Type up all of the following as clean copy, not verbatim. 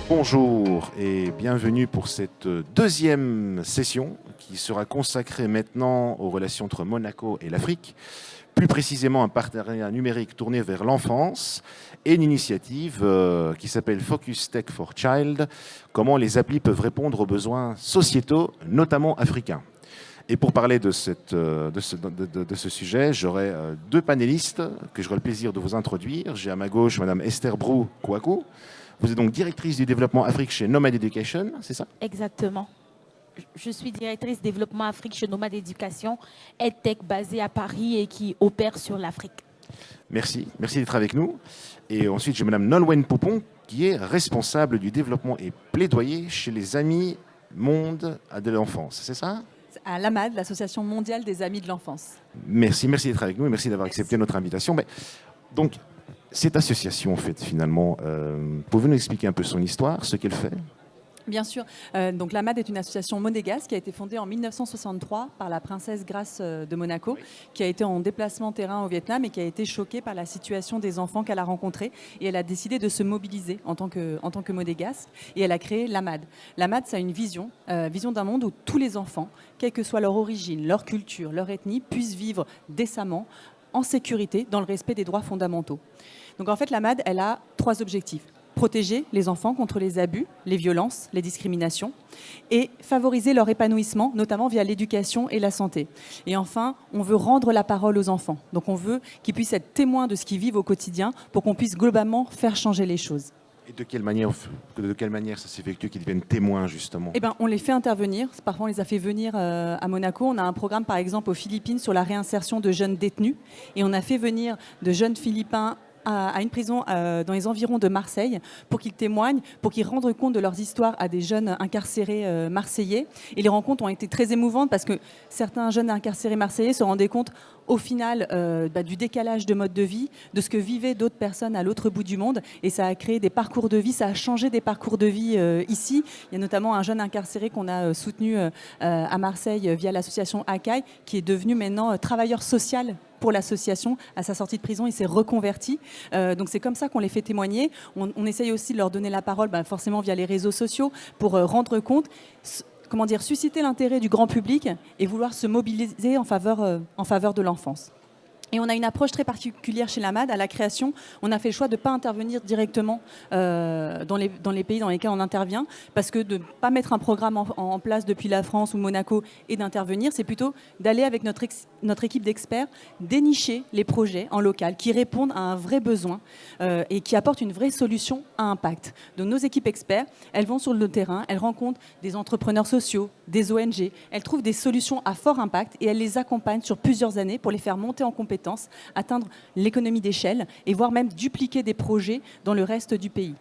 Bonjour et bienvenue pour cette deuxième session qui sera consacrée maintenant aux relations entre Monaco et l'Afrique, plus précisément un partenariat numérique tourné vers l'enfance et une initiative qui s'appelle Focus Tech for Child, comment les applis peuvent répondre aux besoins sociétaux, notamment africains. Et pour parler de ce sujet, j'aurai deux panélistes que j'aurai le plaisir de vous introduire. J'ai à ma gauche Madame Esther Brou-Kouakou. Vous êtes donc directrice du développement Afrique chez Nomad Education, c'est ça? Exactement. Je suis directrice développement Afrique chez Nomad Education, EdTech basée à Paris et qui opère sur l'Afrique. Merci d'être avec nous. Et ensuite, j'ai Madame Nolwenn Poupon, qui est responsable du développement et plaidoyer chez les Amis Monde de l'enfance, c'est ça? À l'AMAD, l'Association mondiale des amis de l'enfance. Merci d'être avec nous et merci d'avoir accepté notre invitation. Donc, cette association, en fait, finalement, pouvez-vous nous expliquer un peu son histoire, ce qu'elle fait? Bien sûr. Donc l'AMAD est une association monégasque qui a été fondée en 1963 par la princesse Grace de Monaco, qui a été en déplacement terrain au Vietnam et qui a été choquée par la situation des enfants qu'elle a rencontrés. Et elle a décidé de se mobiliser en tant que monégasque et elle a créé l'AMAD. L'AMAD, ça a une vision d'un monde où tous les enfants, quelle que soit leur origine, leur culture, leur ethnie, puissent vivre décemment, en sécurité, dans le respect des droits fondamentaux. Donc en fait, l'AMAD, elle a trois objectifs. Protéger les enfants contre les abus, les violences, les discriminations et favoriser leur épanouissement, notamment via l'éducation et la santé. Et enfin, on veut rendre la parole aux enfants. Donc on veut qu'ils puissent être témoins de ce qu'ils vivent au quotidien pour qu'on puisse globalement faire changer les choses. Et de quelle manière ça s'effectue qu'ils deviennent témoins, justement? Eh ben, on les fait intervenir. Parfois, on les a fait venir à Monaco. On a un programme, par exemple, aux Philippines sur la réinsertion de jeunes détenus. Et on a fait venir de jeunes Philippins à une prison dans les environs de Marseille pour qu'ils témoignent, pour qu'ils rendent compte de leurs histoires à des jeunes incarcérés marseillais. Et les rencontres ont été très émouvantes parce que certains jeunes incarcérés marseillais se rendaient compte au final du décalage de mode de vie, de ce que vivaient d'autres personnes à l'autre bout du monde. Et ça a créé des parcours de vie, ça a changé des parcours de vie ici. Il y a notamment un jeune incarcéré qu'on a soutenu à Marseille via l'association ACAI, qui est devenu maintenant travailleur social pour l'association. À sa sortie de prison, il s'est reconverti. Donc c'est comme ça qu'on les fait témoigner. On essaye aussi de leur donner la parole, forcément via les réseaux sociaux, pour rendre compte, susciter l'intérêt du grand public et vouloir se mobiliser en faveur de l'enfance. Et on a une approche très particulière chez l'AMAD. À la création, on a fait le choix de ne pas intervenir directement dans les pays dans lesquels on intervient, parce que de ne pas mettre un programme en place depuis la France ou Monaco et d'intervenir, c'est plutôt d'aller avec notre équipe d'experts, dénicher les projets en local qui répondent à un vrai besoin et qui apportent une vraie solution à impact. Donc nos équipes experts, elles vont sur le terrain, elles rencontrent des entrepreneurs sociaux, des ONG, elles trouvent des solutions à fort impact et elles les accompagnent sur plusieurs années pour les faire monter en compétences, atteindre l'économie d'échelle et voire même dupliquer des projets dans le reste du pays.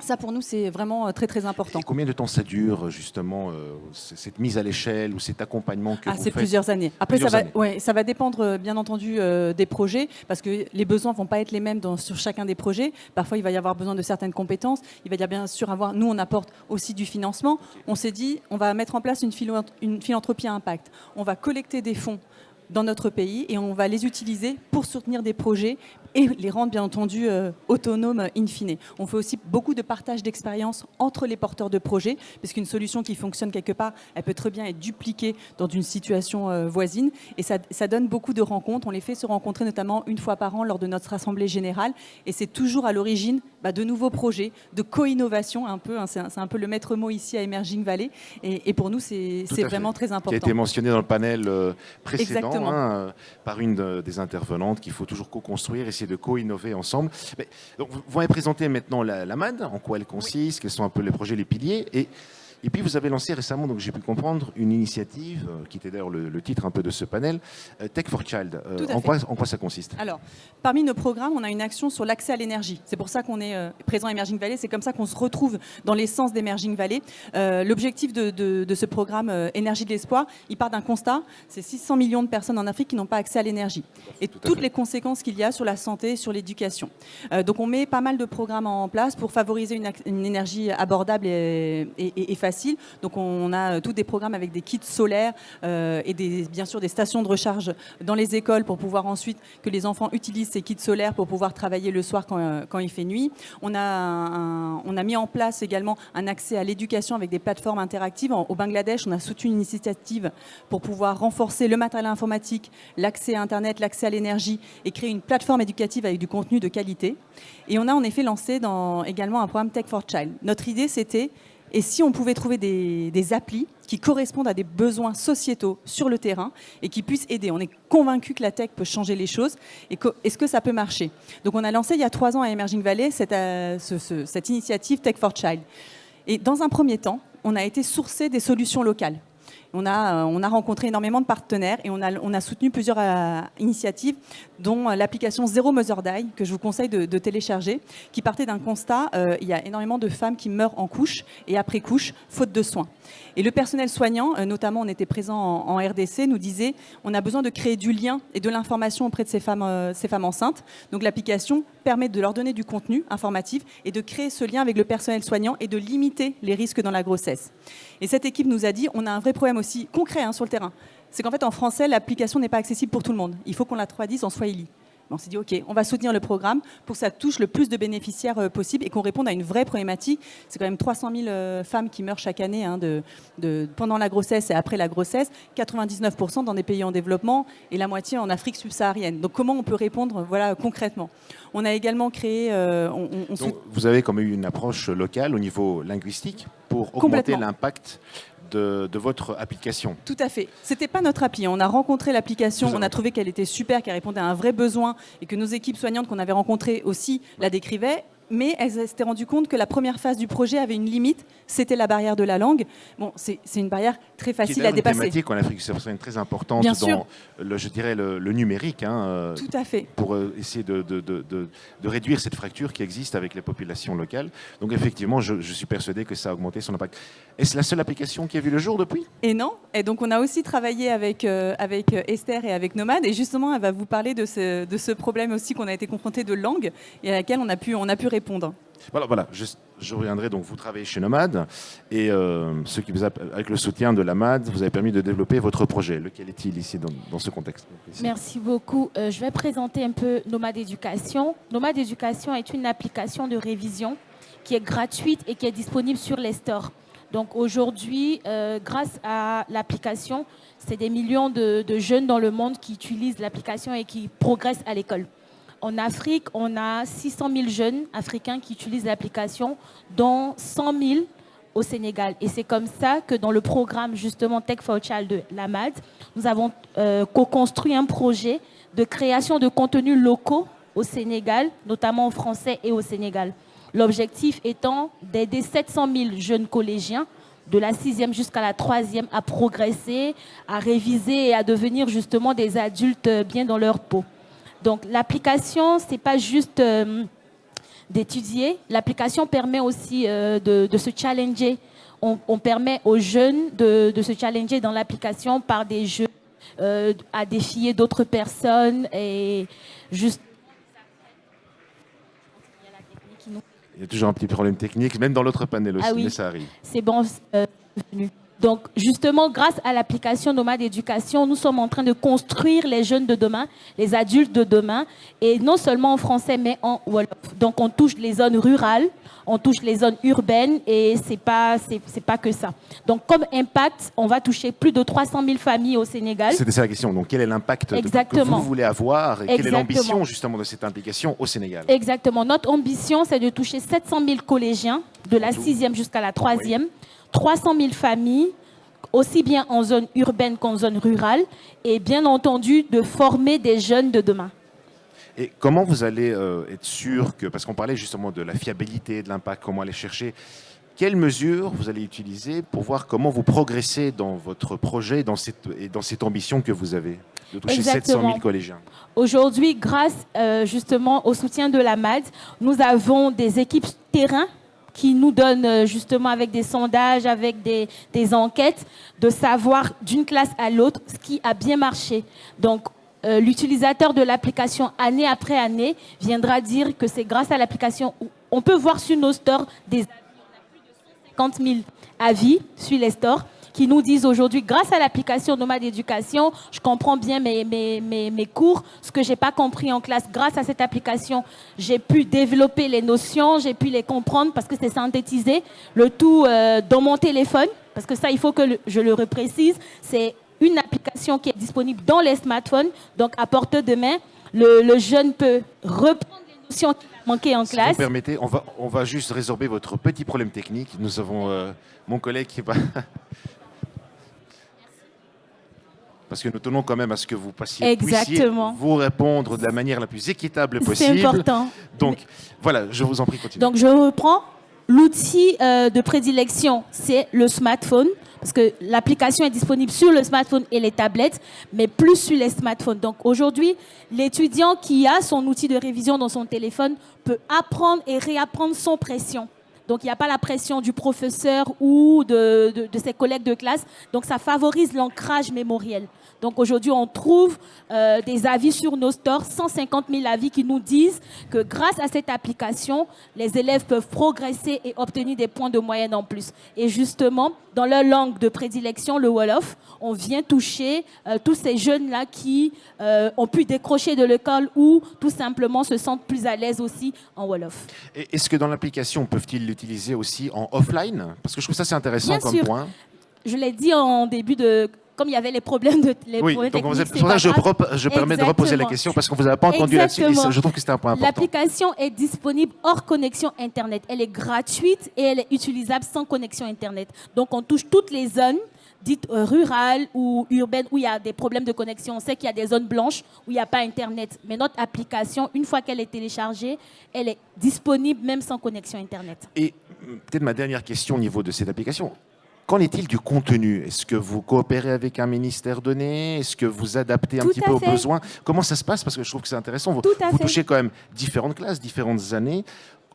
Ça, pour nous, c'est vraiment très, très important. Et combien de temps ça dure, justement, cette mise à l'échelle ou cet accompagnement que vous faites? C'est plusieurs années. Après, ça va dépendre, bien entendu, des projets, parce que les besoins ne vont pas être les mêmes sur chacun des projets. Parfois, il va y avoir besoin de certaines compétences. Il va y bien sûr avoir... Nous, on apporte aussi du financement. On s'est dit, on va mettre en place une philanthropie à impact. On va collecter des fonds dans notre pays et on va les utiliser pour soutenir des projets et les rendre bien entendu autonomes in fine. On fait aussi beaucoup de partage d'expériences entre les porteurs de projets, parce qu'une solution qui fonctionne quelque part, elle peut très bien être dupliquée dans une situation voisine et ça donne beaucoup de rencontres. On les fait se rencontrer notamment une fois par an lors de notre assemblée générale et c'est toujours à l'origine de nouveaux projets, de co-innovation un peu, c'est un peu le maître mot ici à Emerging Valley et pour nous c'est vraiment très important. Qui a été mentionné dans le panel précédent par une des intervenantes qu'il faut toujours co-construire, essayer de co-innover ensemble. Donc, vous m'avez présenté maintenant l'AMAD, en quoi elle consiste, quels sont un peu les projets, les piliers, et puis vous avez lancé récemment, donc j'ai pu comprendre, une initiative qui était d'ailleurs le titre un peu de ce panel, Tech for Child. En quoi ça consiste? Alors, parmi nos programmes, on a une action sur l'accès à l'énergie. C'est pour ça qu'on est présent à Emerging Valley. C'est comme ça qu'on se retrouve dans l'essence d'Emerging Valley. L'objectif de ce programme Énergie de l'espoir, il part d'un constat. C'est 600 millions de personnes en Afrique qui n'ont pas accès à l'énergie. Et toutes les conséquences qu'il y a sur la santé, sur l'éducation. Donc on met pas mal de programmes en place pour favoriser une énergie abordable et facile facile. Donc on a tous des programmes avec des kits solaires et bien sûr des stations de recharge dans les écoles pour pouvoir ensuite que les enfants utilisent ces kits solaires pour pouvoir travailler le soir quand il fait nuit. On a mis en place également un accès à l'éducation avec des plateformes interactives. Au Bangladesh, on a soutenu une initiative pour pouvoir renforcer le matériel informatique, l'accès à Internet, l'accès à l'énergie et créer une plateforme éducative avec du contenu de qualité. Et on a en effet lancé également un programme Tech for Child. Notre idée, c'était, et si on pouvait trouver des applis qui correspondent à des besoins sociétaux sur le terrain et qui puissent aider. On est convaincu que la tech peut changer les choses. Et est-ce que ça peut marcher? Donc on a lancé il y a 3 ans à Emerging Valley cette initiative Tech for Child. Et dans un premier temps, on a été sourcer des solutions locales. On a rencontré énormément de partenaires et on a soutenu plusieurs initiatives, dont l'application Zero Mother Die, que je vous conseille de télécharger, qui partait d'un constat, il y a énormément de femmes qui meurent en couche et après couche, faute de soins. Et le personnel soignant, notamment on était présent en RDC, nous disait on a besoin de créer du lien et de l'information auprès de ces femmes enceintes. Donc l'application permet de leur donner du contenu informatif et de créer ce lien avec le personnel soignant et de limiter les risques dans la grossesse. Et cette équipe nous a dit on a un vrai problème aussi concret sur le terrain. C'est qu'en fait en français l'application n'est pas accessible pour tout le monde. Il faut qu'on la traduise en swahili. On s'est dit, OK, on va soutenir le programme pour que ça touche le plus de bénéficiaires possible et qu'on réponde à une vraie problématique. C'est quand même 300 000 femmes qui meurent chaque année pendant la grossesse et après la grossesse, 99% dans des pays en développement et la moitié en Afrique subsaharienne. Donc, comment on peut répondre concrètement? On a également créé... Donc, vous avez quand même eu une approche locale au niveau linguistique pour augmenter l'impact de votre application. Tout à fait. C'était pas notre appli. On a rencontré l'application, on a trouvé qu'elle était super, qu'elle répondait à un vrai besoin et que nos équipes soignantes qu'on avait rencontrées aussi la décrivaient. Mais elles s'étaient rendues compte que la première phase du projet avait une limite, c'était la barrière de la langue. Bon, c'est une barrière très facile à dépasser. C'est une thématique en Afrique subsaharienne très importante dans, le numérique. Tout à fait. Pour essayer de réduire cette fracture qui existe avec les populations locales. Donc effectivement, je suis persuadé que ça a augmenté son impact. Est-ce la seule application qui a vu le jour depuis? Et non. Et donc on a aussi travaillé avec Esther et avec Nomad. Et justement, elle va vous parler de ce problème aussi qu'on a été confronté de langue et à laquelle on a pu répondre. Voilà. Je reviendrai. Donc, vous travaillez chez Nomad et avec le soutien de la MAD, vous avez permis de développer votre projet. Lequel est-il ici dans ce contexte? Merci beaucoup. Je vais présenter un peu Nomad Éducation. Nomad Éducation est une application de révision qui est gratuite et qui est disponible sur les stores. Donc aujourd'hui, grâce à l'application, c'est des millions de jeunes dans le monde qui utilisent l'application et qui progressent à l'école. En Afrique, on a 600 000 jeunes africains qui utilisent l'application, dont 100 000 au Sénégal. Et c'est comme ça que dans le programme justement Tech for Child de l'AMAD, nous avons co-construit un projet de création de contenus locaux au Sénégal, notamment en français et au Sénégal. L'objectif étant d'aider 700 000 jeunes collégiens de la 6e jusqu'à la 3e à progresser, à réviser et à devenir justement des adultes bien dans leur peau. Donc l'application, ce n'est pas juste d'étudier. L'application permet aussi de se challenger. On permet aux jeunes de se challenger dans l'application par des jeux à défier d'autres personnes. Et juste... Il y a toujours un petit problème technique, même dans l'autre panel aussi, oui. Mais ça arrive. C'est bon, venu. Donc, justement, grâce à l'application Nomad Éducation, nous sommes en train de construire les jeunes de demain, les adultes de demain, et non seulement en français, mais en Wolof. Donc, on touche les zones rurales, on touche les zones urbaines, et c'est pas que ça. Donc, comme impact, on va toucher plus de 300 000 familles au Sénégal. C'était ça la question. Donc, quel est l'impact que vous voulez avoir et quelle est l'ambition, justement, de cette implication au Sénégal? Exactement. Notre ambition, c'est de toucher 700 000 collégiens, de la 6e jusqu'à la 3e. 300 000 familles, aussi bien en zone urbaine qu'en zone rurale, et bien entendu de former des jeunes de demain. Et comment vous allez être sûr que, parce qu'on parlait justement de la fiabilité, de l'impact, comment aller chercher, quelles mesures vous allez utiliser pour voir comment vous progressez dans votre projet et dans cette ambition que vous avez de toucher 700 000 collégiens? Aujourd'hui, grâce justement au soutien de la MAD, nous avons des équipes terrain qui nous donne justement avec des sondages, avec des enquêtes, de savoir d'une classe à l'autre ce qui a bien marché. Donc, l'utilisateur de l'application, année après année, viendra dire que c'est grâce à l'application où on peut voir sur nos stores des 150 000 avis sur les stores qui nous disent aujourd'hui, grâce à l'application Nomade Éducation, je comprends bien mes cours. Ce que je n'ai pas compris en classe, grâce à cette application, j'ai pu développer les notions, j'ai pu les comprendre parce que c'est synthétisé. Le tout dans mon téléphone, parce que ça, il faut que je le reprécise, c'est une application qui est disponible dans les smartphones. Donc, à portée de main, le jeune peut reprendre les notions qu'il a manquées en classe. Si vous permettez, on va juste résorber votre petit problème technique. Nous avons mon collègue qui va... Parce que nous tenons quand même à ce que vous puissiez vous répondre de la manière la plus équitable possible. C'est important. Donc, voilà, je vous en prie, continuez. Donc, je reprends. L'outil de prédilection, c'est le smartphone, parce que l'application est disponible sur le smartphone et les tablettes, mais plus sur les smartphones. Donc aujourd'hui, l'étudiant qui a son outil de révision dans son téléphone peut apprendre et réapprendre sans pression. Donc il n'y a pas la pression du professeur ou de ses collègues de classe. Donc ça favorise l'ancrage mémoriel. Donc aujourd'hui, on trouve des avis sur nos stores, 150 000 avis qui nous disent que grâce à cette application, les élèves peuvent progresser et obtenir des points de moyenne en plus. Et justement, dans leur langue de prédilection, le Wolof, on vient toucher tous ces jeunes-là qui ont pu décrocher de l'école ou tout simplement se sentent plus à l'aise aussi en Wolof. Est-ce que dans l'application, peuvent-ils l'utiliser aussi en offline? Parce que je trouve ça c'est intéressant Bien comme sûr. point. Je l'ai dit en début de... Comme il y avait les problèmes Oui, donc techniques, je permets de reposer la question parce qu'on ne vous a pas entendu là-dessus. Je trouve que c'était un point important. L'application est disponible hors connexion Internet. Elle est gratuite et elle est utilisable sans connexion Internet. Donc, on touche toutes les zones dites rurales ou urbaines où il y a des problèmes de connexion. On sait qu'il y a des zones blanches où il n'y a pas Internet. Mais notre application, une fois qu'elle est téléchargée, elle est disponible même sans connexion Internet. Et peut-être ma dernière question au niveau de cette application. Qu'en est-il du contenu? Est-ce que vous coopérez avec un ministère donné? Est-ce que vous adaptez un petit peu aux besoins? Comment ça se passe? Parce que je trouve que c'est intéressant. Vous touchez quand même différentes classes, différentes années.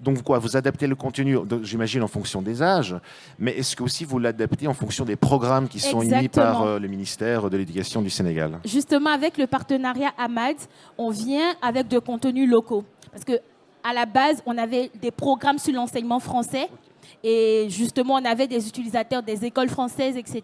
Donc quoi, vous adaptez le contenu, j'imagine, en fonction des âges, mais est-ce que aussi vous l'adaptez en fonction des programmes qui sont émis par le ministère de l'Éducation du Sénégal? Justement, avec le partenariat AMAD, on vient avec de contenus locaux. Parce qu'à la base, on avait des programmes sur l'enseignement français. Et justement, on avait des utilisateurs des écoles françaises, etc.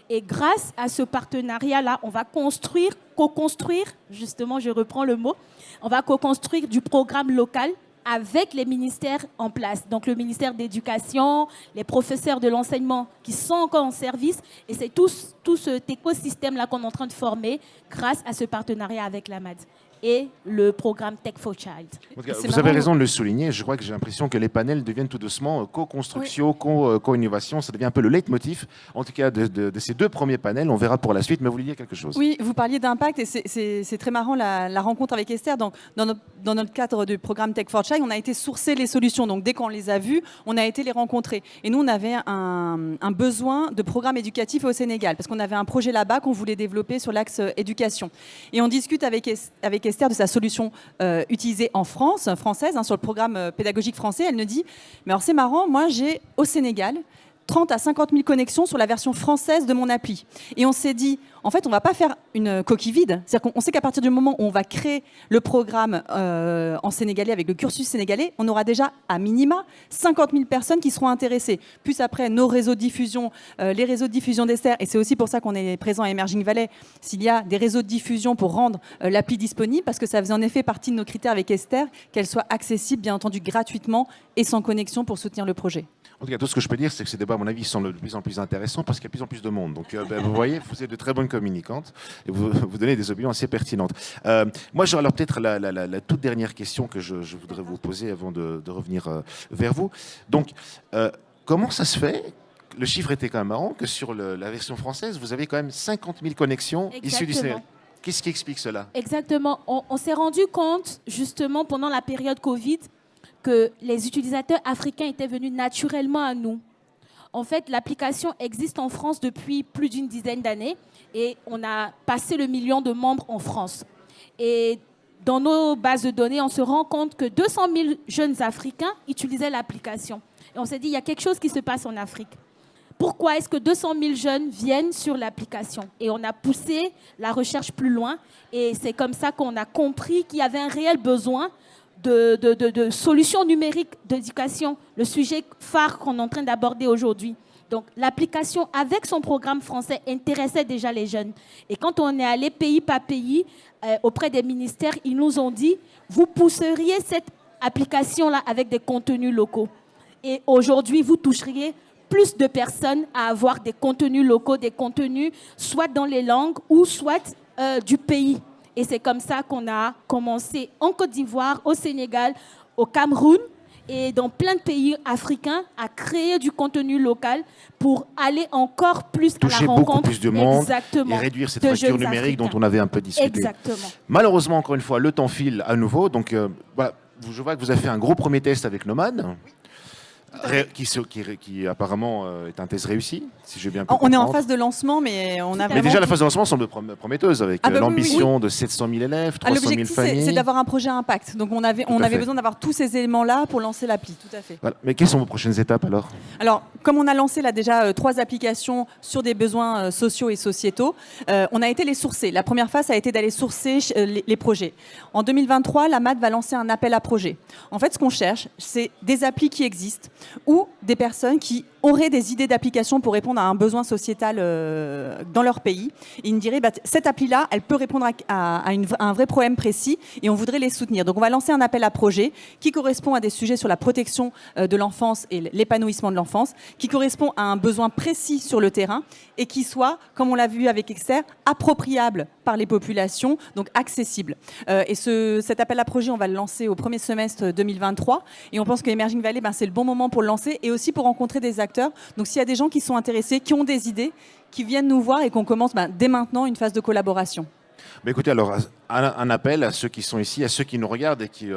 Et grâce à ce partenariat-là, on va co-construire, justement, je reprends le mot, on va co-construire du programme local avec les ministères en place. Donc le ministère d'éducation, les professeurs de l'enseignement qui sont encore en service. Et c'est tout cet écosystème-là qu'on est en train de former grâce à ce partenariat avec l'AMAD et le programme Tech for Child. Vous avez raison de le souligner. Je crois que j'ai l'impression que les panels deviennent tout doucement co-construction, co-innovation. Ça devient un peu le leitmotiv, en tout cas, de ces deux premiers panels. On verra pour la suite, mais vous vouliez dire quelque chose? Oui, vous parliez d'impact et c'est très marrant la rencontre avec Esther. Donc, dans notre cadre du programme Tech for Child, on a été sourcer les solutions. Donc, dès qu'on les a vues, on a été les rencontrer. Et nous, on avait un besoin de programme éducatif au Sénégal, parce qu'on avait un projet là-bas qu'on voulait développer sur l'axe éducation. Et on discute avec Esther de sa solution utilisée en France, française, sur le programme pédagogique français. Elle nous dit, mais alors c'est marrant, moi j'ai au Sénégal 30 à 50 000 connexions sur la version française de mon appli. Et on s'est dit, en fait, on ne va pas faire une coquille vide. C'est-à-dire qu'on sait qu'à partir du moment où on va créer le programme en sénégalais, avec le cursus sénégalais, on aura déjà, à minima, 50 000 personnes qui seront intéressées. Plus après, nos réseaux de diffusion, les réseaux de diffusion d'Esther, et c'est aussi pour ça qu'on est présent à Emerging Valley, s'il y a des réseaux de diffusion pour rendre l'appli disponible, parce que ça faisait en effet partie de nos critères avec Esther, qu'elle soit accessible, bien entendu, gratuitement et sans connexion pour soutenir le projet. En tout cas, tout ce que je peux dire, c'est que ces débats, à mon avis, sont de plus en plus intéressants parce qu'il y a de plus en plus de monde. Donc, vous voyez, vous êtes de très bonnes communicantes et vous donnez des opinions assez pertinentes. Moi, j'aurais alors peut-être la toute dernière question que je voudrais vous poser avant de revenir vers vous. Donc, comment ça se fait? Le chiffre était quand même marrant que sur la version française, vous avez quand même 50 000 connexions issues du Sénégal. Qu'est-ce qui explique cela? Exactement. On s'est rendu compte, justement, pendant la période Covid, que les utilisateurs africains étaient venus naturellement à nous. En fait, l'application existe en France depuis plus d'une dizaine d'années et on a passé le million de membres en France. Et dans nos bases de données, on se rend compte que 200 000 jeunes Africains utilisaient l'application. Et on s'est dit, il y a quelque chose qui se passe en Afrique. Pourquoi est-ce que 200 000 jeunes viennent sur l'application? Et on a poussé la recherche plus loin et c'est comme ça qu'on a compris qu'il y avait un réel besoin de solutions numériques d'éducation, le sujet phare qu'on est en train d'aborder aujourd'hui. Donc, l'application avec son programme français intéressait déjà les jeunes. Et quand on est allé pays par pays, auprès des ministères, ils nous ont dit, vous pousseriez cette application-là avec des contenus locaux. Et aujourd'hui, vous toucheriez plus de personnes à avoir des contenus locaux, des contenus soit dans les langues ou soit du pays. Et c'est comme ça qu'on a commencé en Côte d'Ivoire, au Sénégal, au Cameroun, et dans plein de pays africains à créer du contenu local pour aller encore plus à la rencontre. Toucher beaucoup plus de monde. Exactement, et réduire cette fracture numérique dont on avait un peu discuté. Exactement. Malheureusement, encore une fois, le temps file à nouveau. Donc, voilà, je vois que vous avez fait un gros premier test avec Nomad. Qui apparemment est un test réussi, si j'ai bien pu comprendre. On est en phase de lancement, mais on a vraiment... Mais déjà, la phase de lancement semble prometteuse, avec l'ambition de 700 000 élèves, 300 000 familles. L'objectif, c'est d'avoir un projet impact. Donc, on avait besoin d'avoir tous ces éléments-là pour lancer l'appli, tout à fait. Voilà. Mais quelles sont vos prochaines étapes, alors ? Alors, comme on a lancé là déjà 3 applications sur des besoins sociaux et sociétaux, on a été les sourcer. La première phase a été d'aller sourcer les projets. En 2023, la MAD va lancer un appel à projets. En fait, ce qu'on cherche, c'est des applis qui existent, ou des personnes qui auraient des idées d'application pour répondre à un besoin sociétal dans leur pays. Et ils me diraient, cette appli-là, elle peut répondre à un vrai problème précis et on voudrait les soutenir. Donc on va lancer un appel à projet qui correspond à des sujets sur la protection de l'enfance et l'épanouissement de l'enfance, qui correspond à un besoin précis sur le terrain et qui soit, comme on l'a vu avec Exter, appropriable par les populations, donc accessible. Et cet appel à projet, on va le lancer au premier semestre 2023 et on pense que Emerging Valley, c'est le bon moment pour le lancer et aussi pour rencontrer des acteurs. Donc s'il y a des gens qui sont intéressés, qui ont des idées, qui viennent nous voir et qu'on commence dès maintenant une phase de collaboration. Mais écoutez, alors un appel à ceux qui sont ici, à ceux qui nous regardent et qui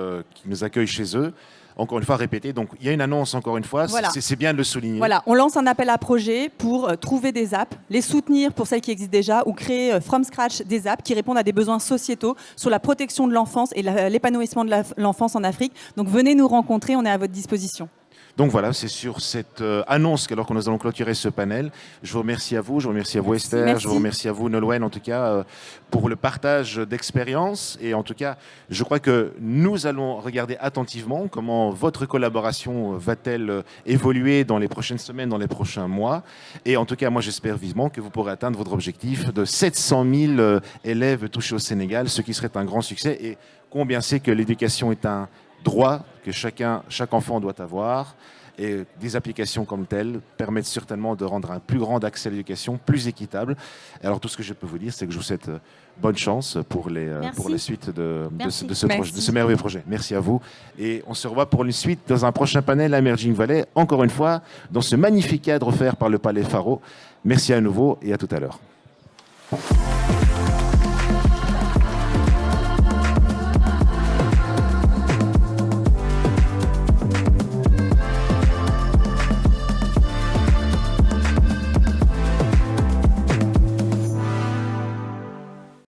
nous accueillent chez eux. Encore une fois, répéter. Donc, il y a une annonce, encore une fois. Voilà. C'est bien de le souligner. Voilà, on lance un appel à projet pour trouver des apps, les soutenir pour celles qui existent déjà ou créer from scratch des apps qui répondent à des besoins sociétaux sur la protection de l'enfance et l'épanouissement de l'enfance en Afrique. Donc, venez nous rencontrer, on est à votre disposition. Donc voilà, c'est sur cette annonce que nous allons clôturer ce panel. Je vous remercie à vous, je vous remercie à vous Esther, merci. Je vous remercie à vous Nolwenn en tout cas pour le partage d'expérience. Et en tout cas, je crois que nous allons regarder attentivement comment votre collaboration va-t-elle évoluer dans les prochaines semaines, dans les prochains mois. Et en tout cas, moi j'espère vivement que vous pourrez atteindre votre objectif de 700 000 élèves touchés au Sénégal, ce qui serait un grand succès. Et combien c'est que l'éducation est un droit que chaque enfant doit avoir, et des applications comme telles permettent certainement de rendre un plus grand accès à l'éducation, plus équitable. Alors tout ce que je peux vous dire, c'est que je vous souhaite bonne chance pour la suite de ce merveilleux projet. Merci à vous. Et on se revoit pour une suite dans un prochain panel à Emerging Valley, encore une fois, dans ce magnifique cadre offert par le Palais Faro. Merci à nouveau et à tout à l'heure.